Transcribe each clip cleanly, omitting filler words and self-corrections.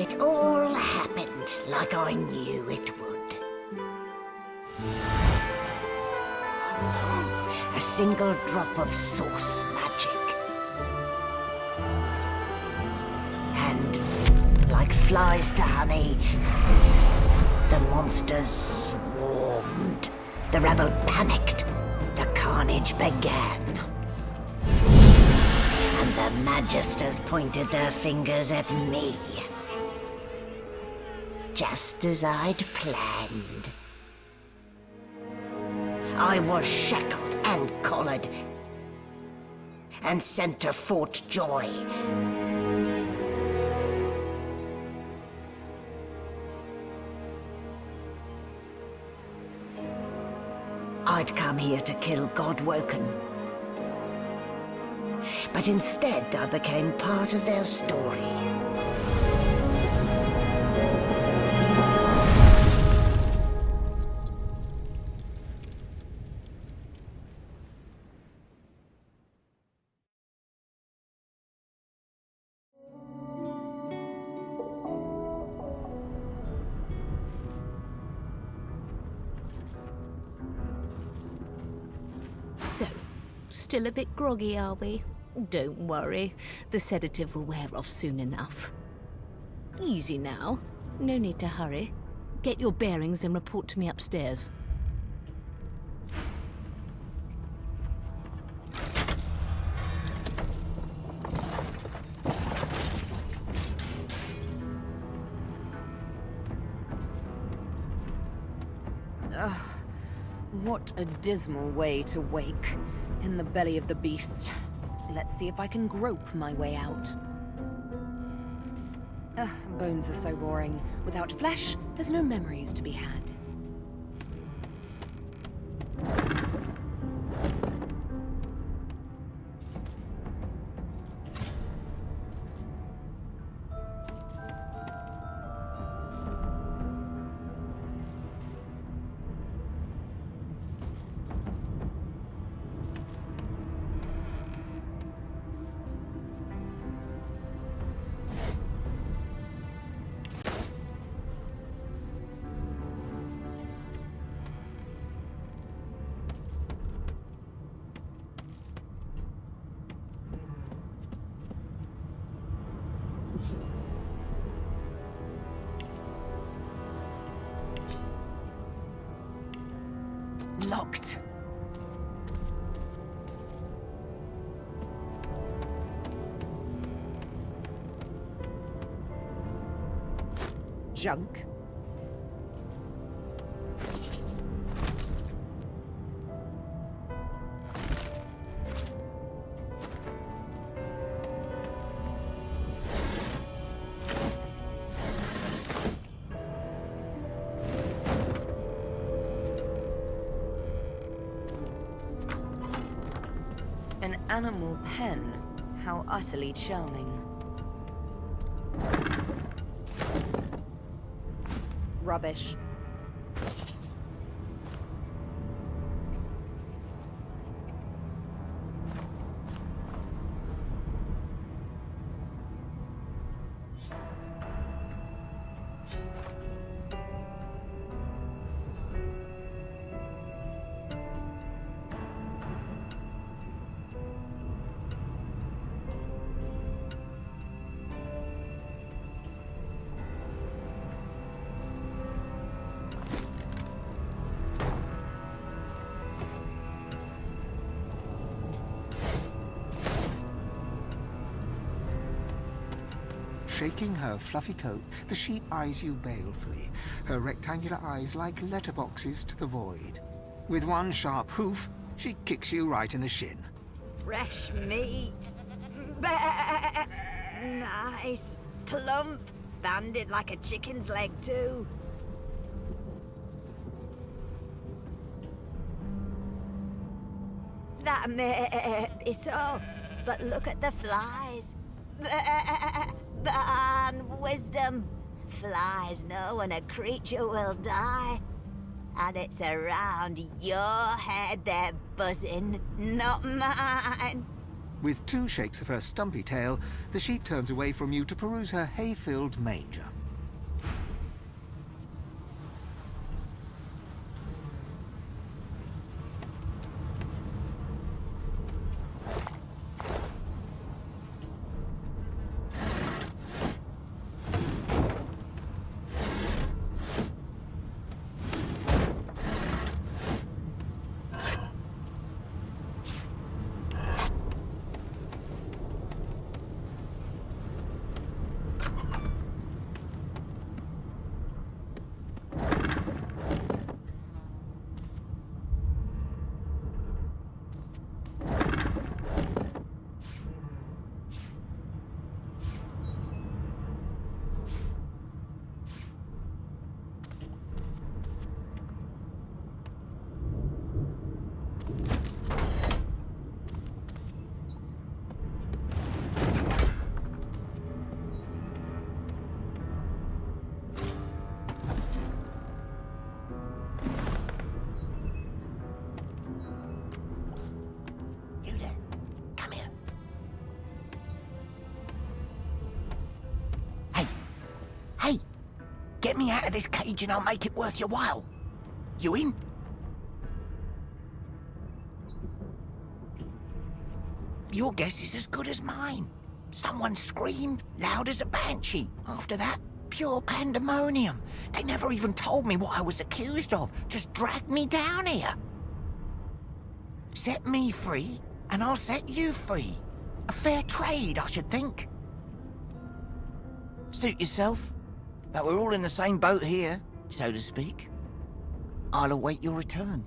It all happened like I knew it would. A single drop of source magic. And, like flies to honey, the monsters swarmed. The rebel panicked. The carnage began. And the Magisters pointed their fingers at me. Just as I'd planned. I was shackled and collared, and sent to Fort Joy. I'd come here to kill Godwoken. But instead I became part of their story. So, still a bit groggy, are we? Don't worry, the sedative will wear off soon enough. Easy now, no need to hurry. Get your bearings and report to me upstairs. Ugh, what a dismal way to wake, in the belly of the beast. Let's see if I can grope my way out. Ugh, bones are so boring. Without flesh, there's no memories to be had. Locked. Junk. An animal pen. How utterly charming. Rubbish. Shaking her fluffy coat, the sheep eyes you balefully, her rectangular eyes like letterboxes to the void. With one sharp hoof, she kicks you right in the shin. Fresh meat. Nice. Plump. Banded like a chicken's leg, too. That may be so, but look at the flies. Ban wisdom. Flies know when a creature will die. And it's around your head they're buzzing, not mine. With 2 shakes of her stumpy tail, the sheep turns away from you to peruse her hay-filled manger. You there. Come here. Hey. Hey! Get me out of this cage and I'll make it worth your while. You in? Your guess is as good as mine. Someone screamed loud as a banshee. After that, pure pandemonium. They never even told me what I was accused of. Just dragged me down here. Set me free, and I'll set you free. A fair trade, I should think. Suit yourself. But we're all in the same boat here, so to speak. I'll await your return.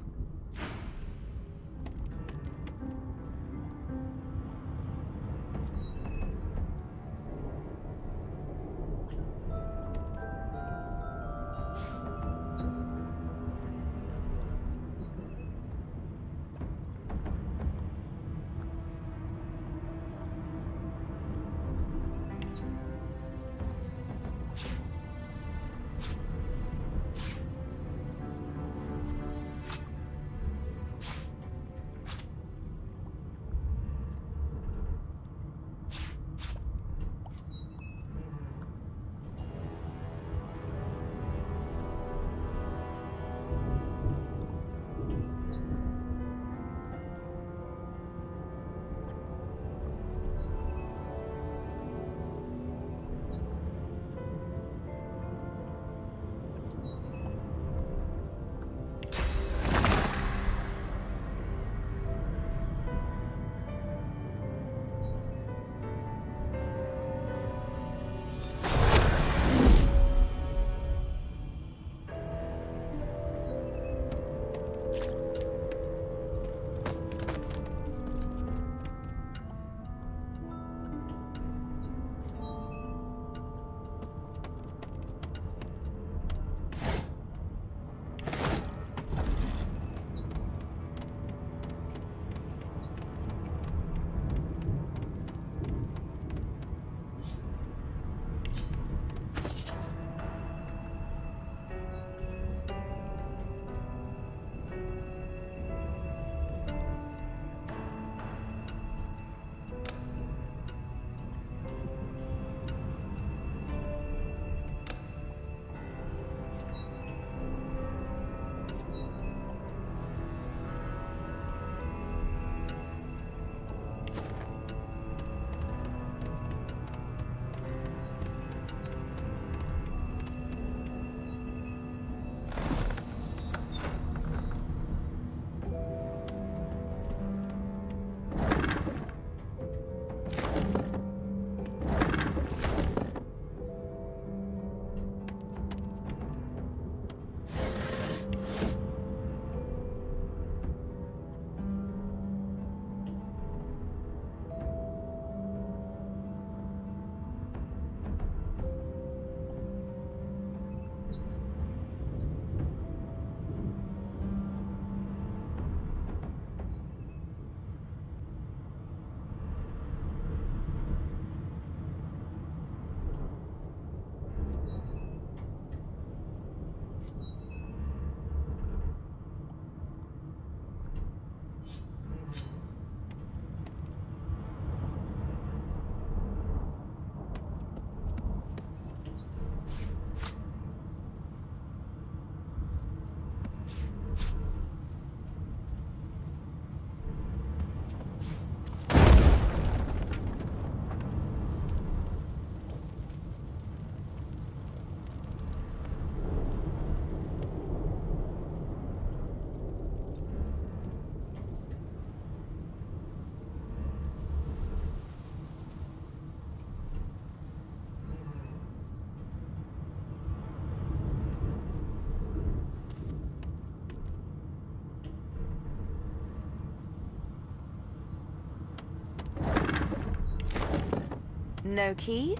No key?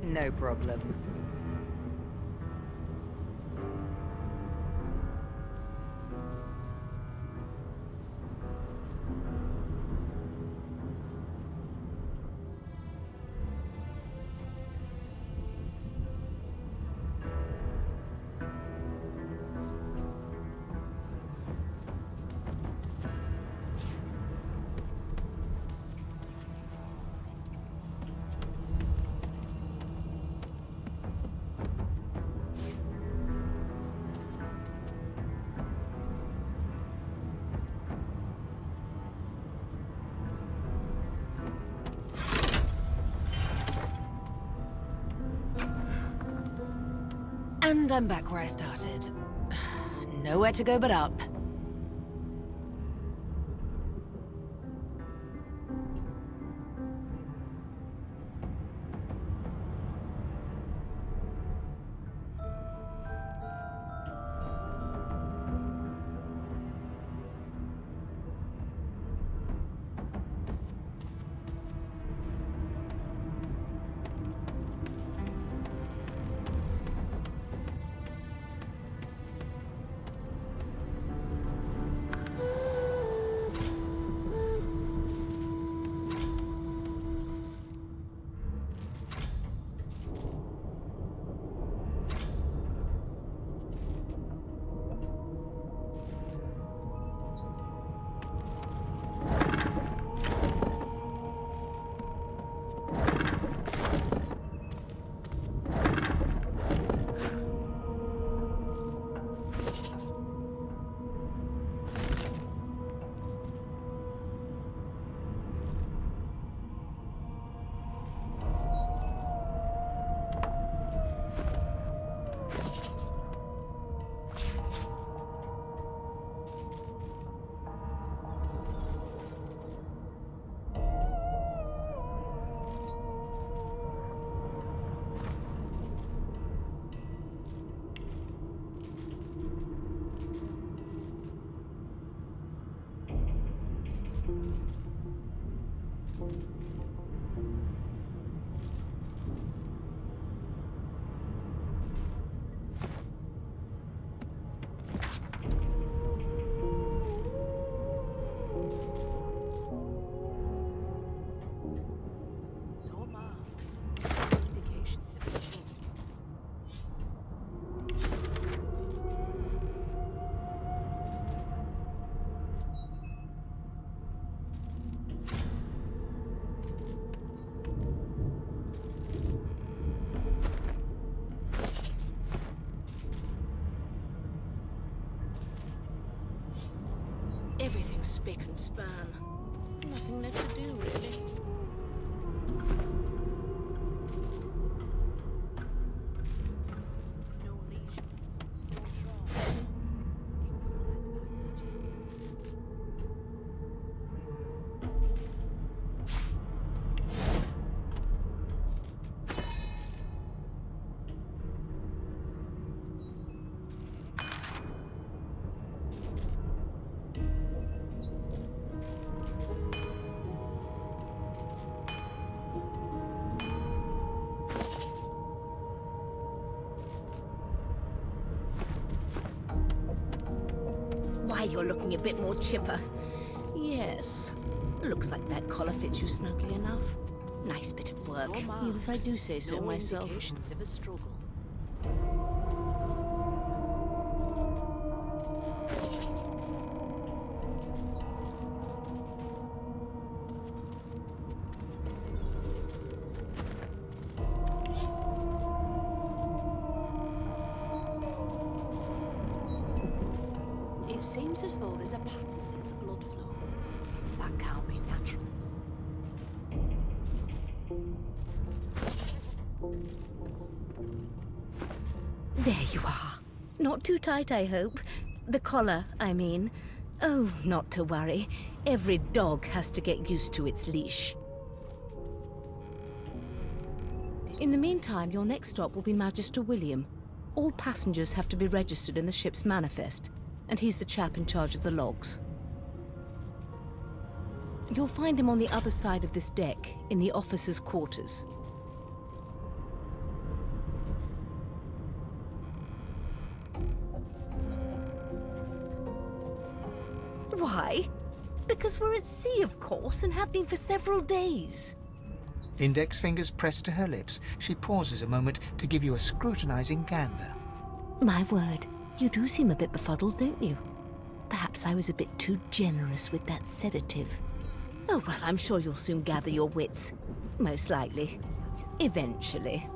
No problem. And I'm back where I started. Nowhere to go but up. Everything's spick and span. Nothing left to do, really. No lesions, no trauma. He was blind Why, you're looking a bit more chipper. Yes. Looks like that collar fits you snugly enough. Nice bit of work, even if I do say so myself. Indications of a struggle. It seems as though there's a pattern in the blood flow. That can't be natural. There you are. Not too tight, I hope. The collar, I mean. Oh, not to worry. Every dog has to get used to its leash. In the meantime, your next stop will be Magister William. All passengers have to be registered in the ship's manifest, and he's the chap in charge of the logs. You'll find him on the other side of this deck, in the officers' quarters. Why? Because we're at sea, of course, and have been for several days. Index fingers pressed to her lips, she pauses a moment to give you a scrutinizing gander. My word, you do seem a bit befuddled, don't you? Perhaps I was a bit too generous with that sedative. Oh, well, I'm sure you'll soon gather your wits. Most likely. Eventually.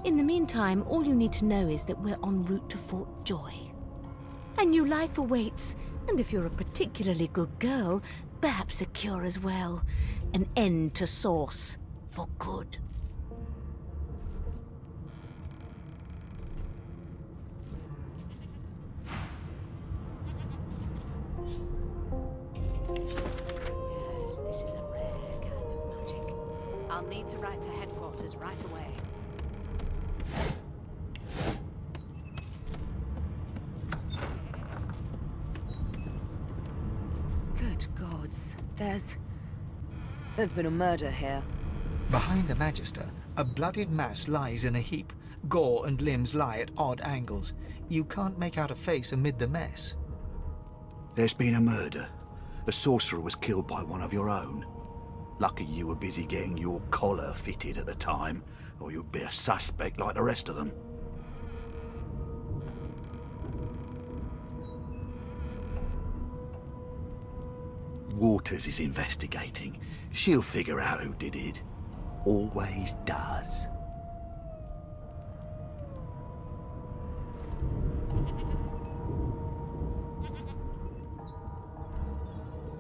In the meantime, all you need to know is that we're en route to Fort Joy. A new life awaits, and if you're a particularly good girl, perhaps a cure as well. An end to Source. For good. Yes, this is a rare kind of magic. I'll need to write to headquarters right away. Good gods. There's been a murder here. Behind the Magister, a bloodied mass lies in a heap. Gore and limbs lie at odd angles. You can't make out a face amid the mess. There's been a murder. The sorcerer was killed by one of your own. Lucky you were busy getting your collar fitted at the time, or you'd be a suspect like the rest of them. Waters is investigating. She'll figure out who did it. Always does.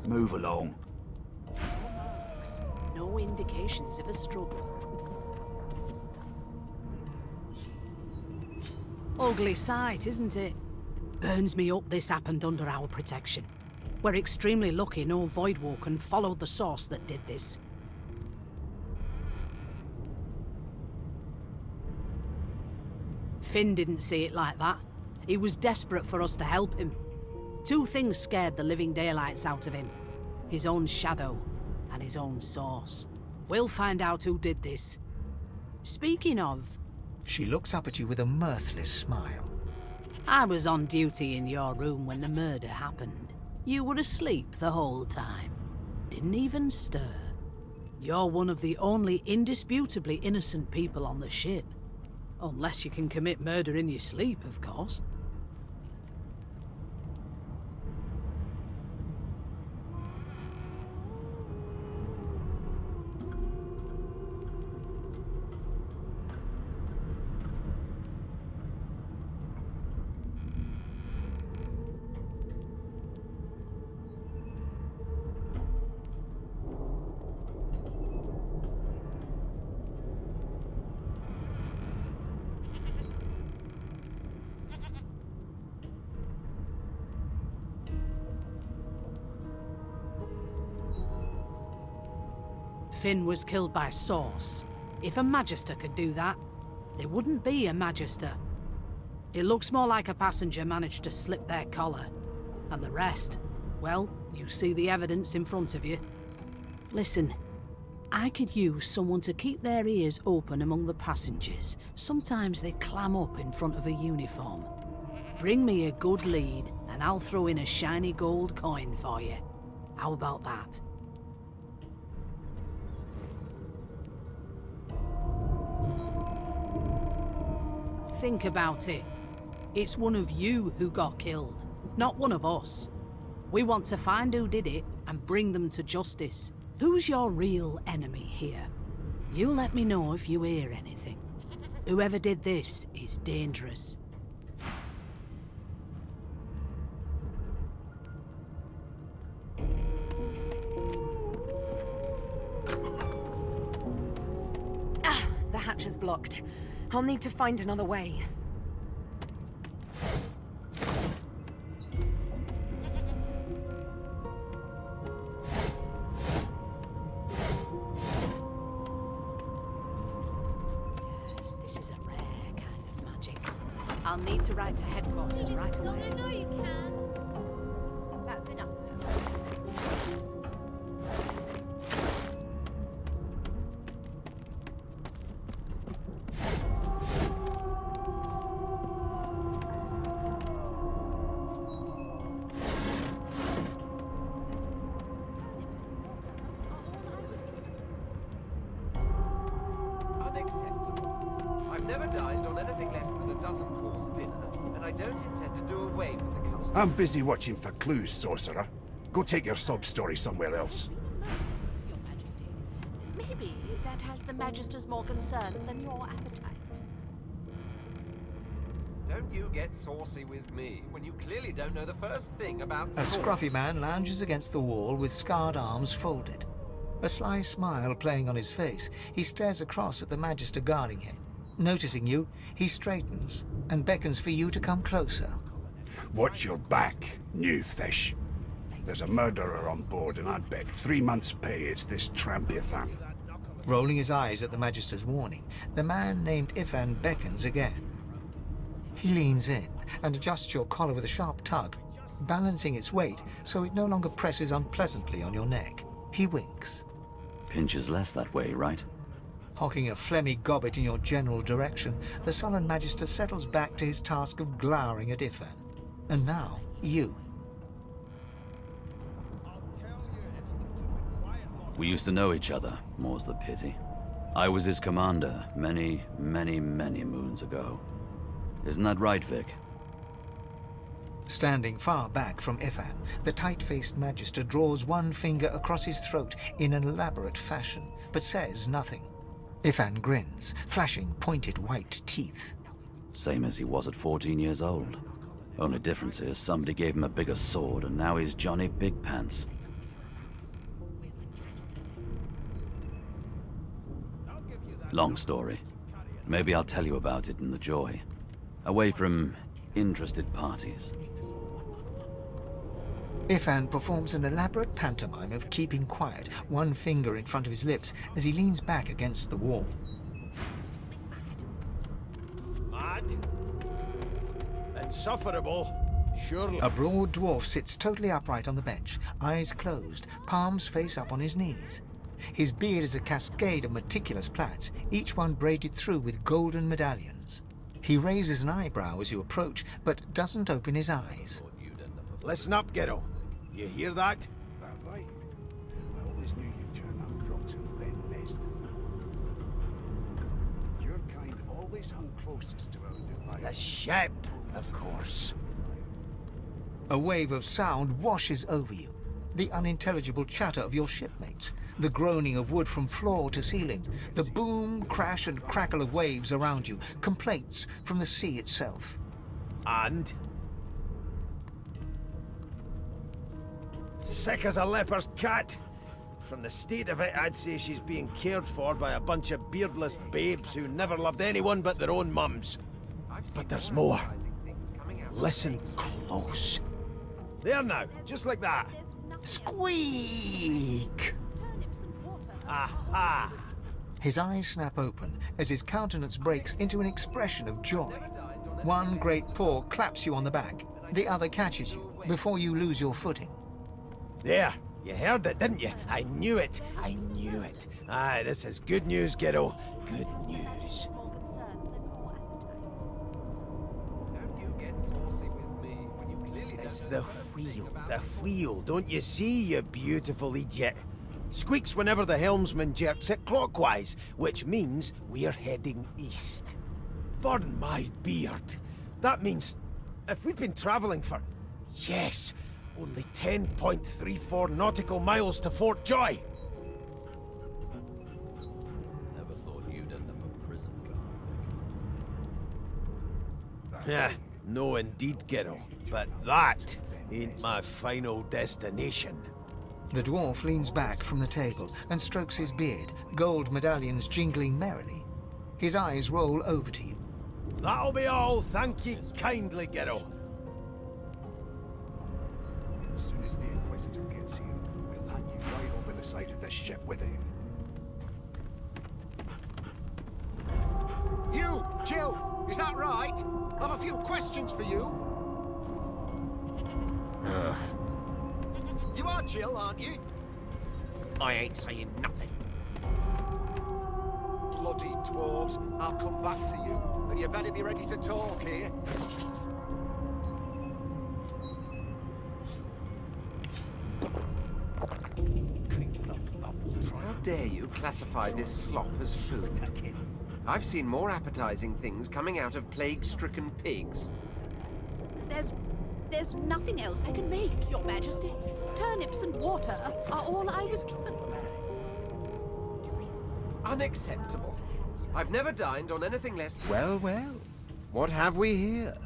Move along. No marks, no indications of a struggle. Ugly sight, isn't it? Burns me up this happened under our protection. We're extremely lucky no Voidwalker followed the source that did this. Finn didn't see it like that. He was desperate for us to help him. Two things scared the living daylights out of him. His own shadow and his own source. We'll find out who did this. Speaking of, She looks up at you with a mirthless smile. I was on duty in your room when the murder happened. You were asleep the whole time. Didn't even stir. You're one of the only indisputably innocent people on the ship. Unless you can commit murder in your sleep, of course. Finn was killed by Source. If a Magister could do that, there wouldn't be a Magister. It looks more like a passenger managed to slip their collar. And the rest, well, you see the evidence in front of you. Listen, I could use someone to keep their ears open among the passengers. Sometimes they clam up in front of a uniform. Bring me a good lead, and I'll throw in a shiny gold coin for you. How about that? Think about it. It's one of you who got killed, not one of us. We want to find who did it and bring them to justice. Who's your real enemy here? You let me know if you hear anything. Whoever did this is dangerous. The hatch is blocked. I'll need to find another way. Yes, this is a rare kind of magic. I'll need to write to headquarters right away. No, you can. That's enough now. never dined on anything less than a dozen-course dinner, and I don't intend to do away with the custom. I'm busy watching for clues, sorcerer. Go take your sub-story somewhere else. Your Majesty. Maybe that has the Magister's more concern than your appetite. Don't you get saucy with me when you clearly don't know the first thing about A sauce. scruffy man lounges against the wall with scarred arms folded. A sly smile playing on his face, he stares across at the Magister guarding him. Noticing you, he straightens and beckons for you to come closer. Watch your back, new fish. There's a murderer on board, and I'd bet 3 months' pay it's this tramp Ifan. Rolling his eyes at the Magister's warning, the man named Ifan beckons again. He leans in and adjusts your collar with a sharp tug, balancing its weight so it no longer presses unpleasantly on your neck. He winks. Pinches less that way, right? Hocking a phlegmy gobbet in your general direction, the sullen Magister settles back to his task of glowering at Ifan. And now, you. We used to know each other, more's the pity. I was his commander many, many, many moons ago. Isn't that right, Vic? Standing far back from Ifan, the tight-faced Magister draws one finger across his throat in an elaborate fashion, but says nothing. Ifan grins, flashing pointed white teeth. Same as he was at 14 years old. Only difference is somebody gave him a bigger sword and now he's Johnny Big Pants. Long story. Maybe I'll tell you about it in the Joy. Away from interested parties. Ifan performs an elaborate pantomime of keeping quiet, one finger in front of his lips as he leans back against the wall. Mad? Insufferable? Surely. A broad dwarf sits totally upright on the bench, eyes closed, palms face up on his knees. His beard is a cascade of meticulous plaits, each one braided through with golden medallions. He raises an eyebrow as you approach, but doesn't open his eyes. Listen up, Ghetto. You hear that? That right? I always knew you'd turn up drops and then nest. Your kind always hung closest to our device. The ship, of course. A wave of sound washes over you. The unintelligible chatter of your shipmates, the groaning of wood from floor to ceiling, the boom, crash and crackle of waves around you, complaints from the sea itself. And? Sick as a leper's cat. From the state of it, I'd say she's being cared for by a bunch of beardless babes who never loved anyone but their own mums. But there's more. Listen close. There now, just like that. Squeak! Aha! His eyes snap open as his countenance breaks into an expression of joy. One great paw claps you on the back, the other catches you before you lose your footing. There, you heard it, didn't you? I knew it. I knew it. Aye, this is good news, Ghetto. Good news. Don't you get saucy with me when you clearly don't It's know the wheel. The wheel. Don't you see, you beautiful idiot? Squeaks whenever the helmsman jerks it clockwise, which means we're heading east. Pardon my beard. That means if we've been traveling for, yes, only 10.34 nautical miles to Fort Joy. Never thought you'd end up a prison guard, Yeah, no indeed, Ghetto. But that ain't my final destination. The dwarf leans back from the table and strokes his beard, gold medallions jingling merrily. His eyes roll over to you. That'll be all, thank ye kindly, Ghetto. As soon as the Inquisitor gets here, we'll hand you right over the side of this ship with him. You, Jill, is that right? I've a few questions for you. You are Jill, aren't you? I ain't saying nothing. Bloody dwarves, I'll come back to you. And you better be ready to talk here. How dare you classify this slop as food? I've seen more appetizing things coming out of plague-stricken pigs. There's nothing else I can make, Your Majesty. Turnips and water are all I was given. Unacceptable. I've never dined on anything less... Well, well. What have we here?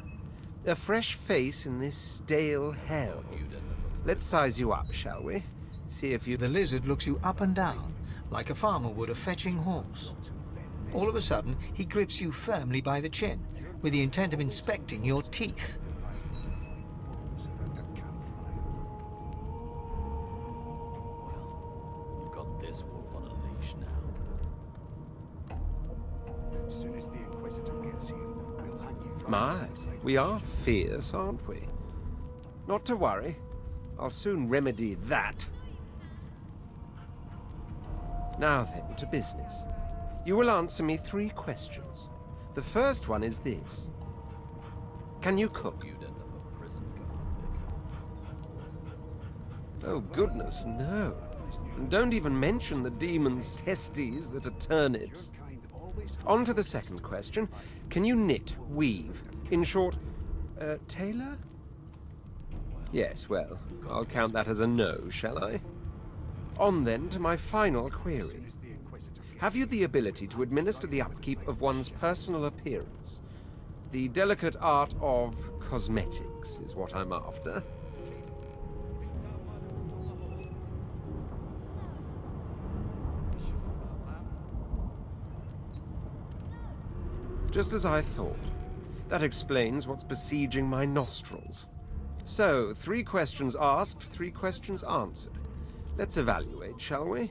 A fresh face in this stale hell. Let's size you up, shall we? See if you... The lizard looks you up and down, like a farmer would a fetching horse. All of a sudden, he grips you firmly by the chin, with the intent of inspecting your teeth. Well, you've got this wolf on a leash now. As soon as the Inquisitor gets here, we'll hang you from My, we are fierce, aren't we? Not to worry. I'll soon remedy that. Now then, to business. You will answer me 3 questions. The first one is this. Can you cook? You'd end up a prison guard. Oh, goodness, no. And don't even mention the demon's testes that are turnips. On to the second question. Can you knit, weave? In short, tailor? Yes, well, I'll count that as a no, shall I? On then to my final query. Have you the ability to administer the upkeep of one's personal appearance? The delicate art of cosmetics is what I'm after. Just as I thought. That explains what's besieging my nostrils. So, 3 questions asked, 3 questions answered. Let's evaluate, shall we?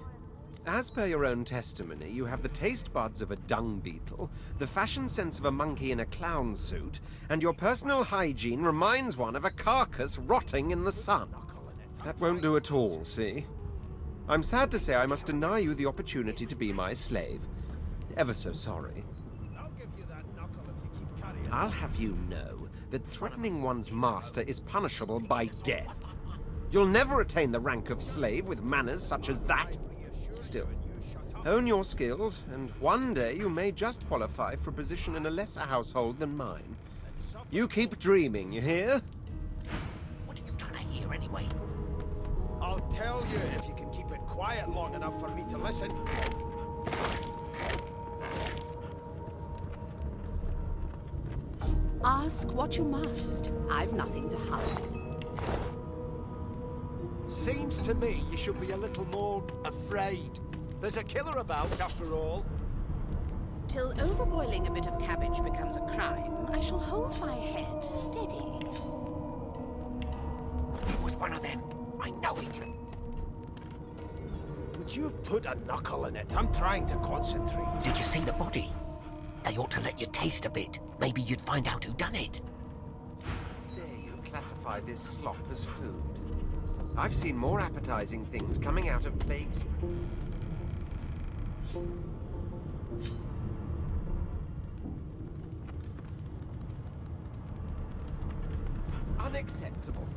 As per your own testimony, you have the taste buds of a dung beetle, the fashion sense of a monkey in a clown suit, and your personal hygiene reminds one of a carcass rotting in the sun. That won't do at all, see? I'm sad to say I must deny you the opportunity to be my slave. Ever so sorry. I'll have you know that threatening one's master is punishable by death. You'll never attain the rank of slave with manners such as that. Still, hone your skills, and one day you may just qualify for a position in a lesser household than mine. You keep dreaming, you hear? What are you trying to hear anyway? I'll tell you if you can keep it quiet long enough for me to listen. Ask what you must. I've nothing to hide. Seems to me you should be a little more afraid. There's a killer about, after all. Till overboiling a bit of cabbage becomes a crime, I shall hold my head steady. It was one of them. I know it. Would you put a knuckle in it? I'm trying to concentrate. Did you see the body? They ought to let you taste a bit. Maybe you'd find out who done it. Dare you classify this slop as food? I've seen more appetizing things coming out of plagues. Unacceptable.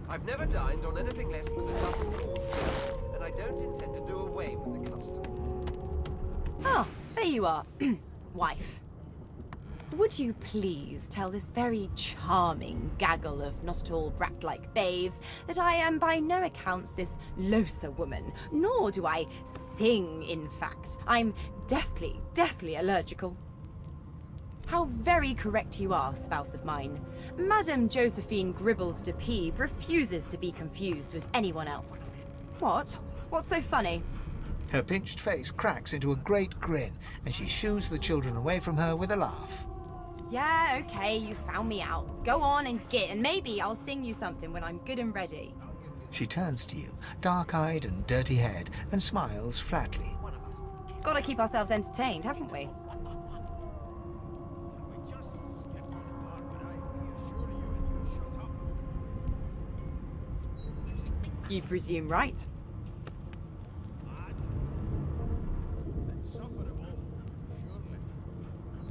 I've never dined on anything less than a dozen courses, and I don't intend to do away with the custom. Ah, there you are, wife. Would you please tell this very charming gaggle of not-at-all brat-like babes that I am by no accounts this loser woman, nor do I sing, in fact. I'm deathly, deathly allergical. How very correct you are, spouse of mine. Madame Josephine Gribbles de Peeb refuses to be confused with anyone else. What? What's so funny? Her pinched face cracks into a great grin, and she shoos the children away from her with a laugh. Yeah, okay, you found me out. Go on and git, and maybe I'll sing you something when I'm good and ready. She turns to you, dark-eyed and dirty-haired, and smiles flatly. Gotta keep ourselves entertained, haven't we? You presume right.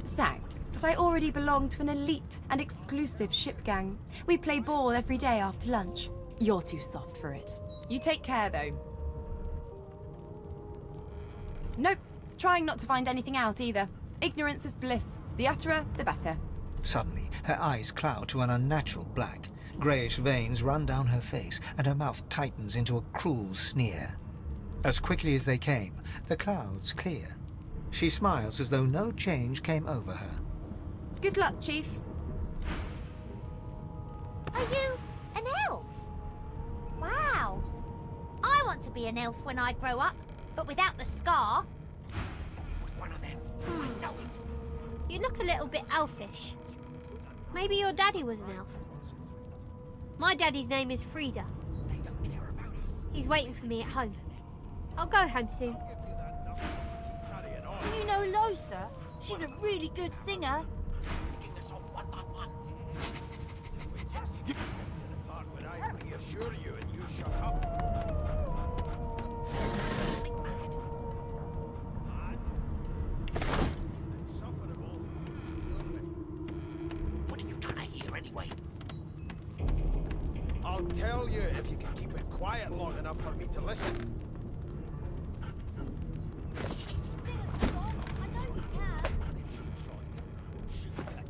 Thanks, but I already belong to an elite and exclusive ship gang. We play ball every day after lunch. You're too soft for it. You take care, though. Nope, trying not to find anything out either. Ignorance is bliss. The utterer, the better. Suddenly, her eyes cloud to an unnatural black. Greyish veins run down her face, and her mouth tightens into a cruel sneer. As quickly as they came, the clouds clear. She smiles as though no change came over her. Good luck, Chief. Are you an elf? Wow. I want to be an elf when I grow up, but without the scar. It was one of them. I know it. You look a little bit elfish. Maybe your daddy was an elf. My daddy's name is Frida. They don't care about us. He's waiting for me at home. I'll go home soon. Do you know Losa? She's a really good singer. Picking us off one by one. I reassure you and you shut up. What are you trying to hear anyway? I'll tell you if you can keep it quiet long enough for me to listen.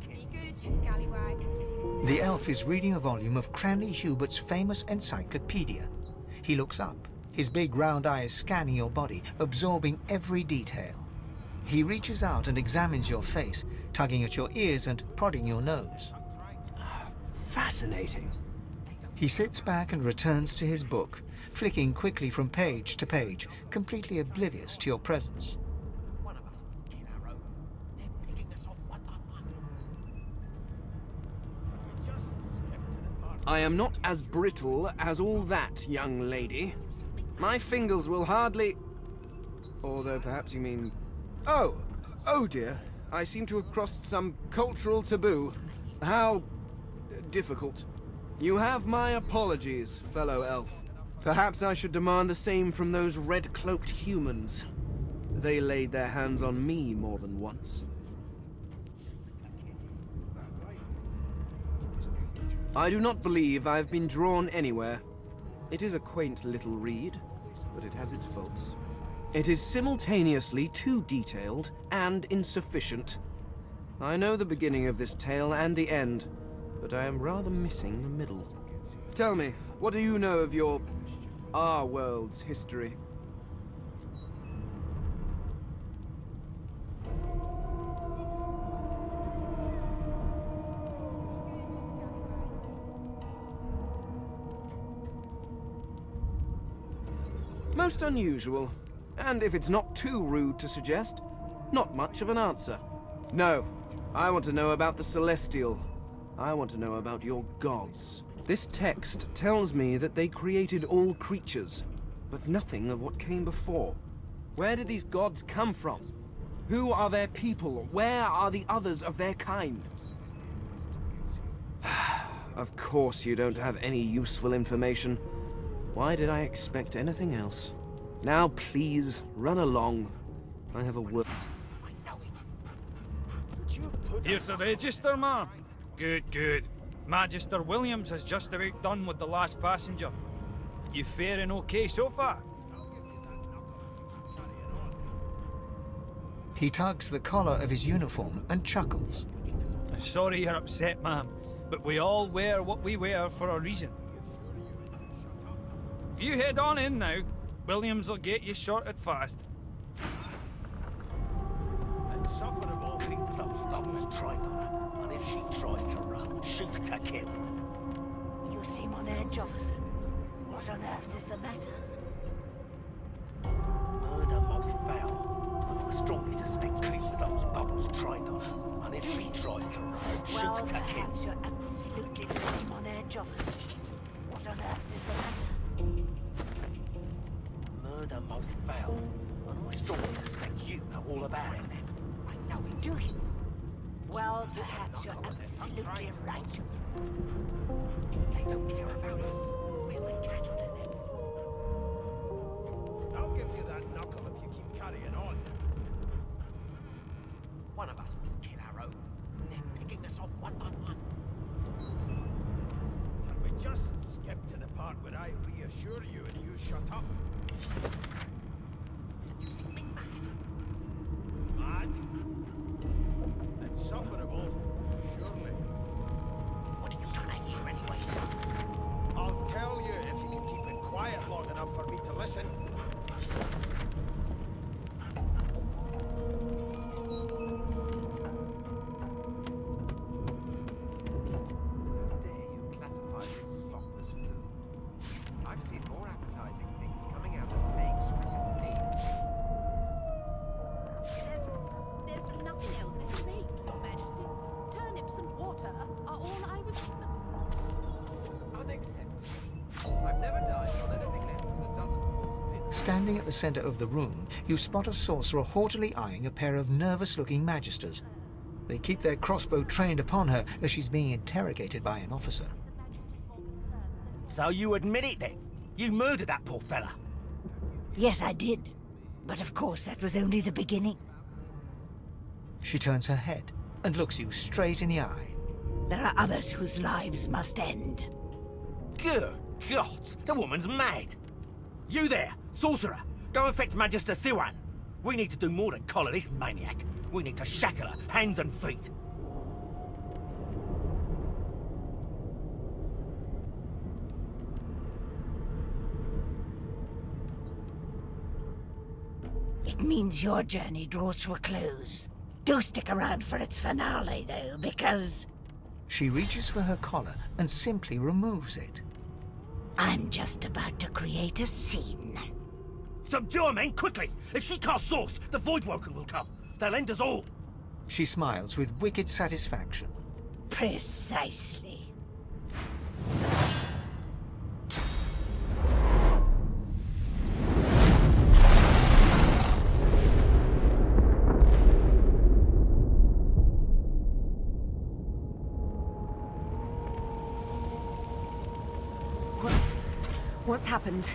Be good, you scallywags. The elf is reading a volume of Cranley Hubert's famous encyclopedia. He looks up, his big round eyes scanning your body, absorbing every detail. He reaches out and examines your face, tugging at your ears and prodding your nose. Fascinating. He sits back and returns to his book, flicking quickly from page to page, completely oblivious to your presence. One of us will kill our own. They're picking us off one by one. I am not as brittle as all that, young lady. My fingers will hardly... Although perhaps you mean... Oh dear. I seem to have crossed some cultural taboo. How... difficult. You have my apologies, fellow elf. Perhaps I should demand the same from those red-cloaked humans. They laid their hands on me more than once. I do not believe I have been drawn anywhere. It is a quaint little read, but it has its faults. It is simultaneously too detailed and insufficient. I know the beginning of this tale and the end, but I am rather missing the middle. Tell me, what do you know of our world's history? Most unusual, and if it's not too rude to suggest, not much of an answer. No, I want to know about the Celestial. I want to know about your gods. This text tells me that they created all creatures, but nothing of what came before. Where did these gods come from? Who are their people? Where are the others of their kind? Of course you don't have any useful information. Why did I expect anything else? Now please, run along. I have a word. Here's the register, ma'am. Good, good. Magister Williams has just about done with the last passenger. You faring okay so far? He tugs the collar of his uniform and chuckles. Sorry you're upset, ma'am, but we all wear what we wear for a reason. You head on in now. Williams will get you sorted fast. Insufferable. Keep those bubbles trained on her, and if she tries to run, shoot to kill. You seem on edge, officer. What on earth is the matter? Murder most foul. I strongly suspect keep those bubbles trained on her, and if she tries to run, Well, shoot to kill. perhaps you're absolutely the seem on edge, officer. What on earth is the matter? Murder most foul, and I strongly suspect you know all about it. I know it, do you? Well, perhaps you're absolutely right. They don't care about us. We're like cattle to them. I'll give you that knuckle if you keep carrying on. One of us will kill our own. They're picking us off one by one. Can we just skip to the part where I reassure you and you shut up? You think me mad? Mad? on, surely. What are you trying to hear anyway? I'll tell you if you can keep it quiet long enough for me to listen. How dare you classify this slop as food? I've seen more appetizing things coming out of plague-stricken pigs. There's nothing else I can make, Your Majesty. Turnips and water are all I was... Unacceptable. I've never dined on anything less than a dozen-course dinner. Standing at the center of the room, you spot a sorcerer haughtily eyeing a pair of nervous-looking magisters. They keep their crossbow trained upon her as she's being interrogated by an officer. So you admit it then? You murdered that poor fella? Yes, I did. But of course, that was only the beginning. She turns her head and looks you straight in the eye. There are others whose lives must end. Good God, the woman's mad. You there, sorcerer, go and fetch Magister Siwan. We need to do more than collar this maniac. We need to shackle her, hands and feet. It means your journey draws to a close. Do stick around for its finale, though, because... She reaches for her collar and simply removes it. I'm just about to create a scene. Subdue her, men, quickly! If she casts source, the Voidwoken will come. They'll end us all. She smiles with wicked satisfaction. Precisely. What's happened?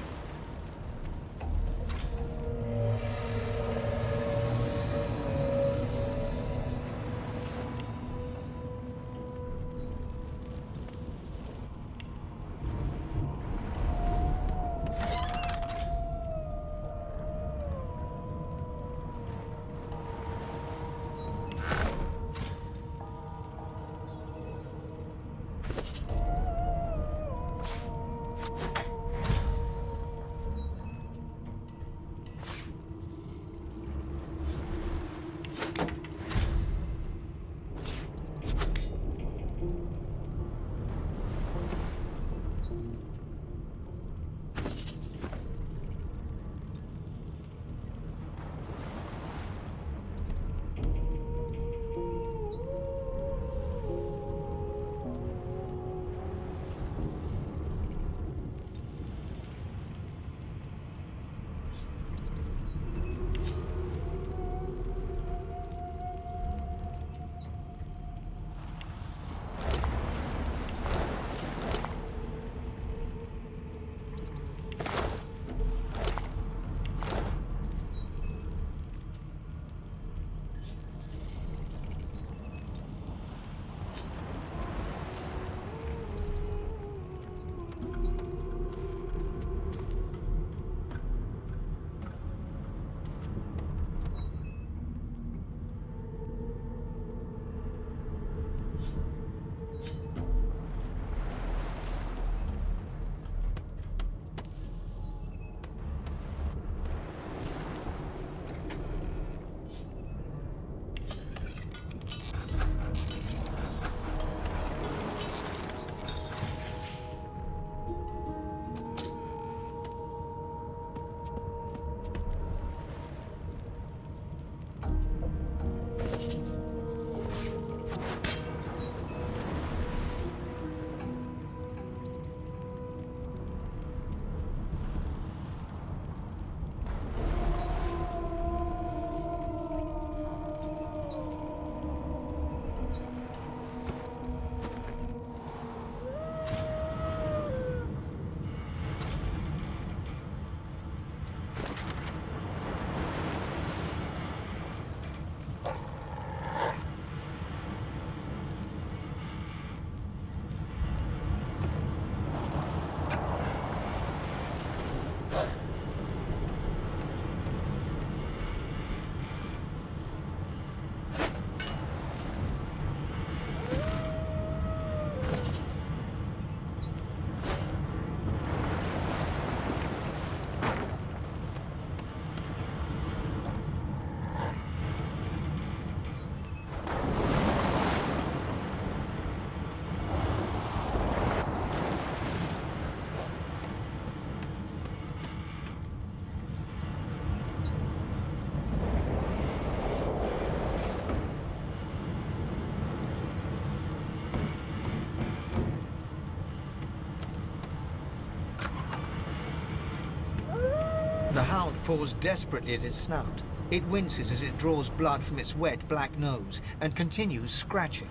The hound paws desperately at its snout. It winces as it draws blood from its wet black nose and continues scratching.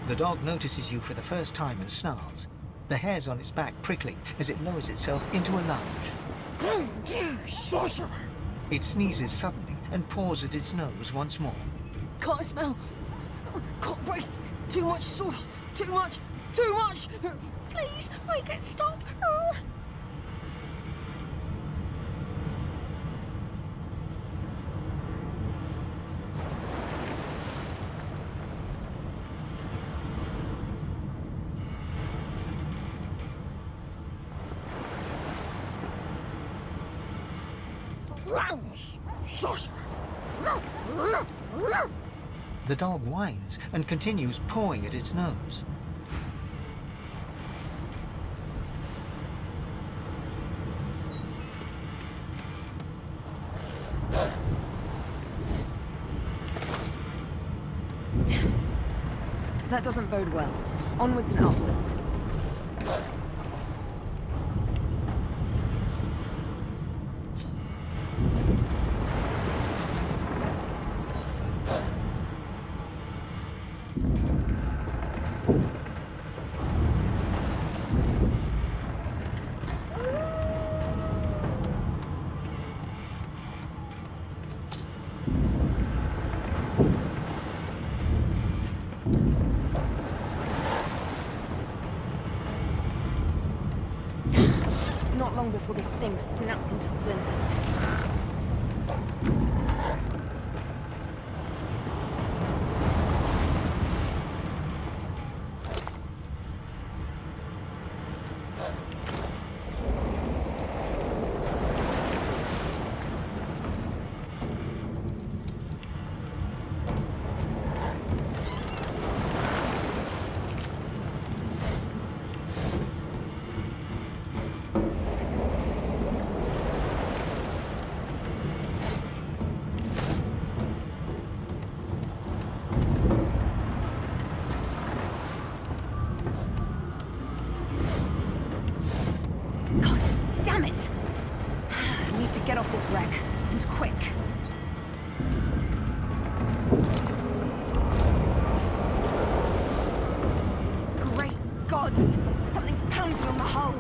The dog notices you for the first time and snarls, the hairs on its back prickling as it lowers itself into a lunge. You sorcerer! It sneezes suddenly and paws at its nose once more. Can't smell. Can't breathe. Too much sauce. Too much. Too much. Please, make it stop. Sorcerer! The dog whines and continues pawing at its nose. That doesn't bode well. Onwards and upwards. Not long before this thing snaps into splinters. Damn it! I need to get off this wreck, and quick. Great gods! Something's pounding on the hull!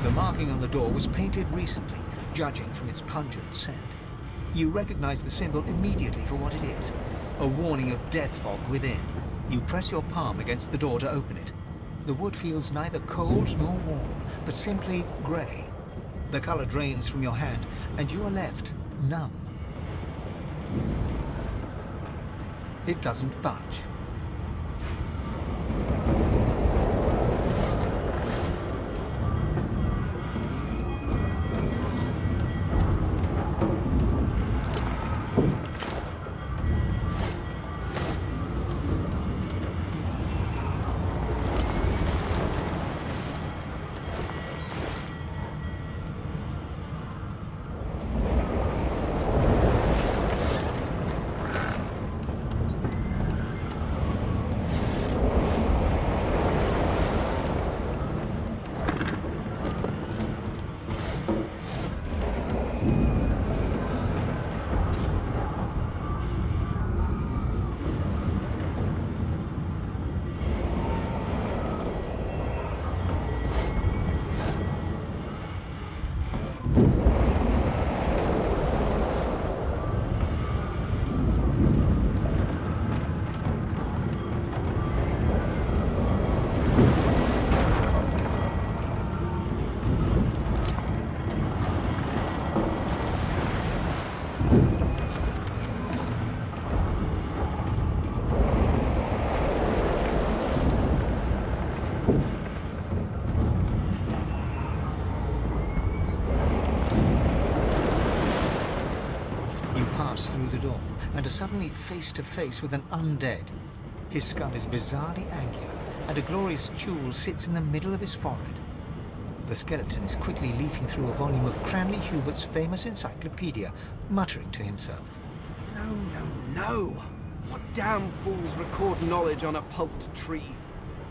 The marking on the door was painted recently, judging from its pungent scent. You recognize the symbol immediately for what it is, a warning of death fog within. You press your palm against the door to open it. The wood feels neither cold nor warm, but simply grey. The color drains from your hand, and you are left numb. It doesn't budge. Through the door and are suddenly face to face with an undead. His skull is bizarrely angular, and a glorious jewel sits in the middle of his forehead. The skeleton is quickly leafing through a volume of Cranley Hubert's famous encyclopedia, muttering to himself. No, no, no. What damn fools record knowledge on a pulped tree?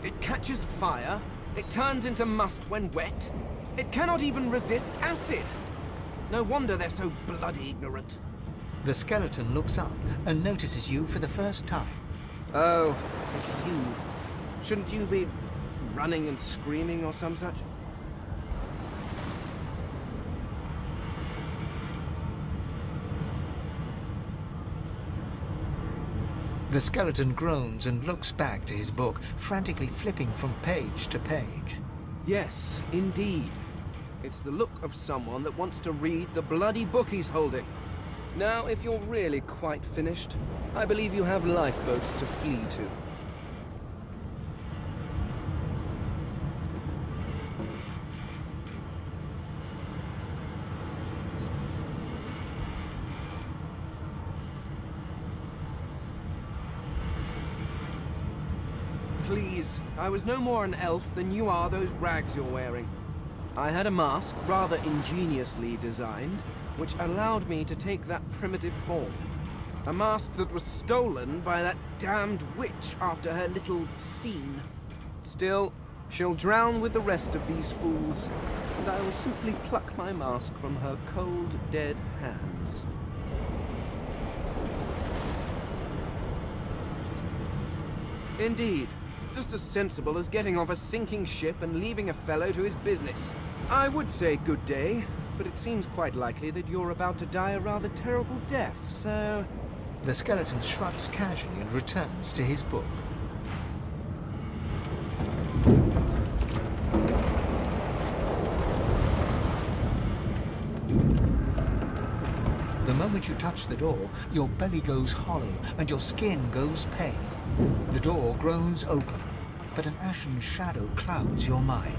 It catches fire, it turns into must when wet, it cannot even resist acid. No wonder they're so bloody ignorant. The skeleton looks up and notices you for the first time. Oh, it's you. Shouldn't you be running and screaming or some such? The skeleton groans and looks back to his book, frantically flipping from page to page. Yes, indeed. It's the look of someone that wants to read the bloody book he's holding. Now, if you're really quite finished, I believe you have lifeboats to flee to. Please, I was no more an elf than you are those rags you're wearing. I had a mask, rather ingeniously designed, which allowed me to take that primitive form. A mask that was stolen by that damned witch after her little scene. Still, she'll drown with the rest of these fools, and I will simply pluck my mask from her cold, dead hands. Indeed. Just as sensible as getting off a sinking ship and leaving a fellow to his business. I would say good day, but it seems quite likely that you're about to die a rather terrible death, so... The skeleton shrugs casually and returns to his book. The moment you touch the door, your belly goes hollow and your skin goes pale. The door groans open, but an ashen shadow clouds your mind.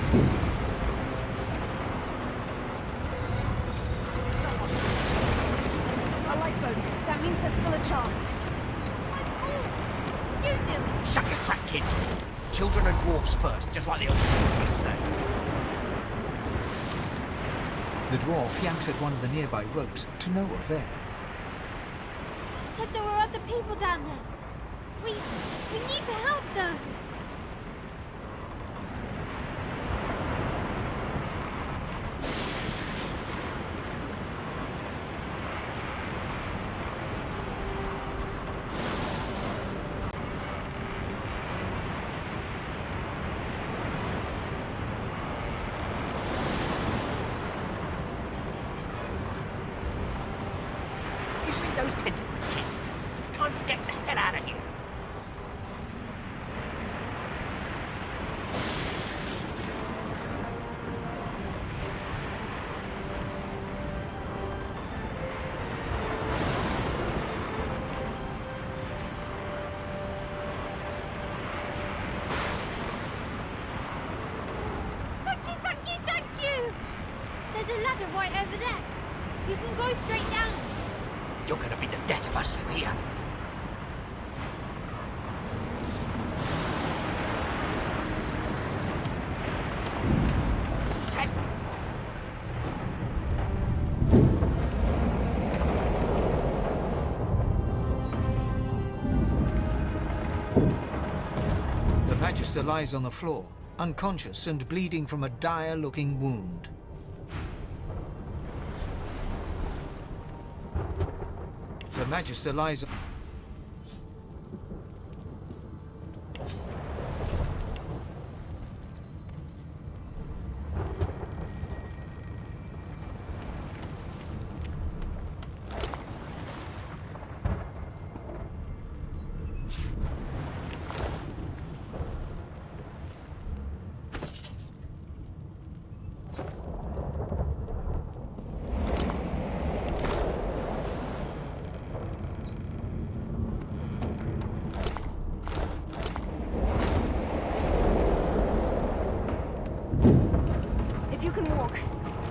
A lifeboat. That means there's still a chance. You do it. Shut your trap, kid. Children and dwarfs first, just like the old stories say. The dwarf yanks at one of the nearby ropes to no avail. You said there were other people down there. We need to help them. You see those tentacles, kid? It's time to get the hell out of here. Thank you! There's a ladder right over there. You can go straight down. You're gonna be the death of us, you hear? The Magister lies on the floor, unconscious and bleeding from a dire-looking wound. The Magister lies... If you can walk,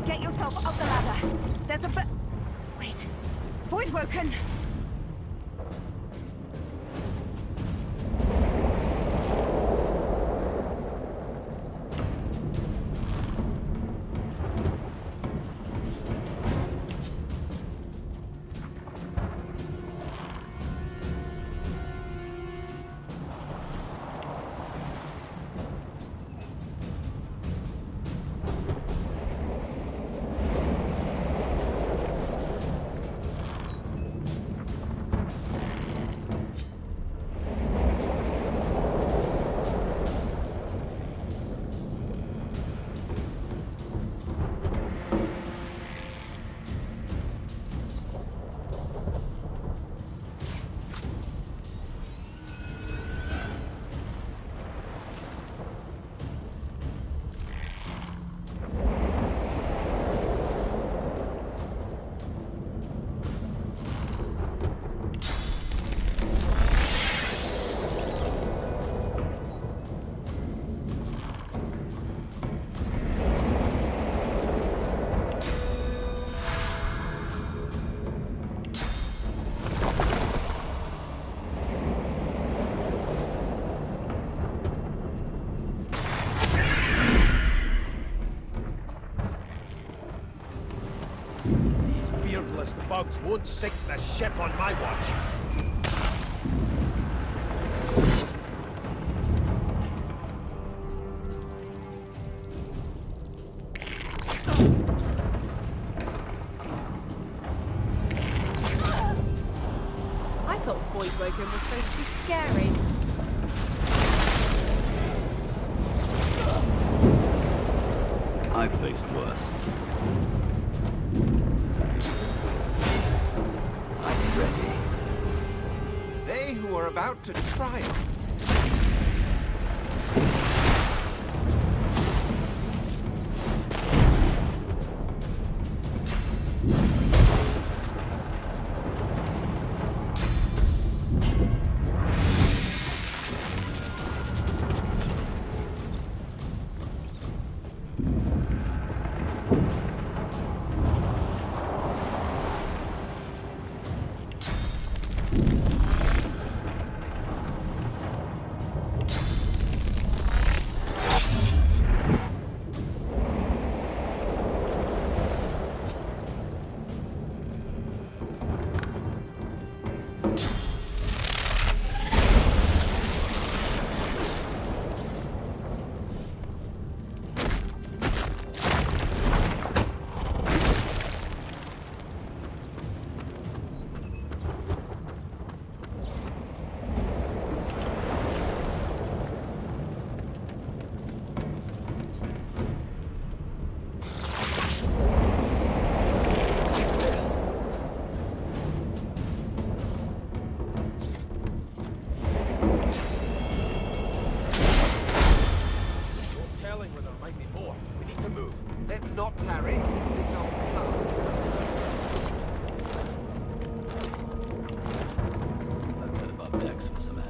get yourself up the ladder. There's a Wait. Voidwoken! Bugs won't sink the ship on my watch. I thought Voidwoken was supposed to be scary. I've faced worse. I'm ready. They who are about to triumph. dealing with her might be more. We need to move. Let's not tarry. This old car. Let's head above decks for some air.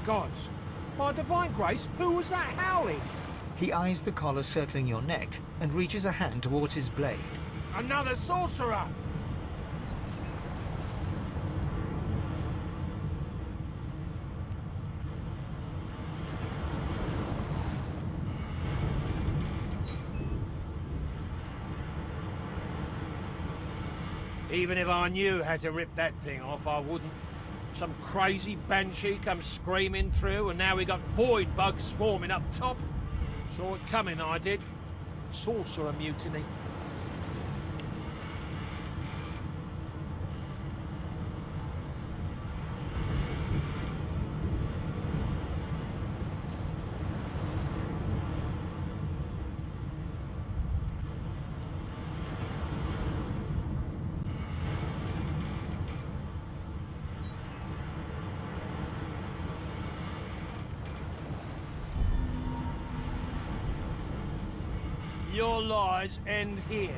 Gods. By divine grace, who was that howling? He eyes the collar circling your neck and reaches a hand towards his blade. Another sorcerer! Even if I knew how to rip that thing off, I wouldn't. Some crazy banshee comes screaming through, and now we got void bugs swarming up top. Saw it coming, I did. Sorcerer mutiny. Your lies end here.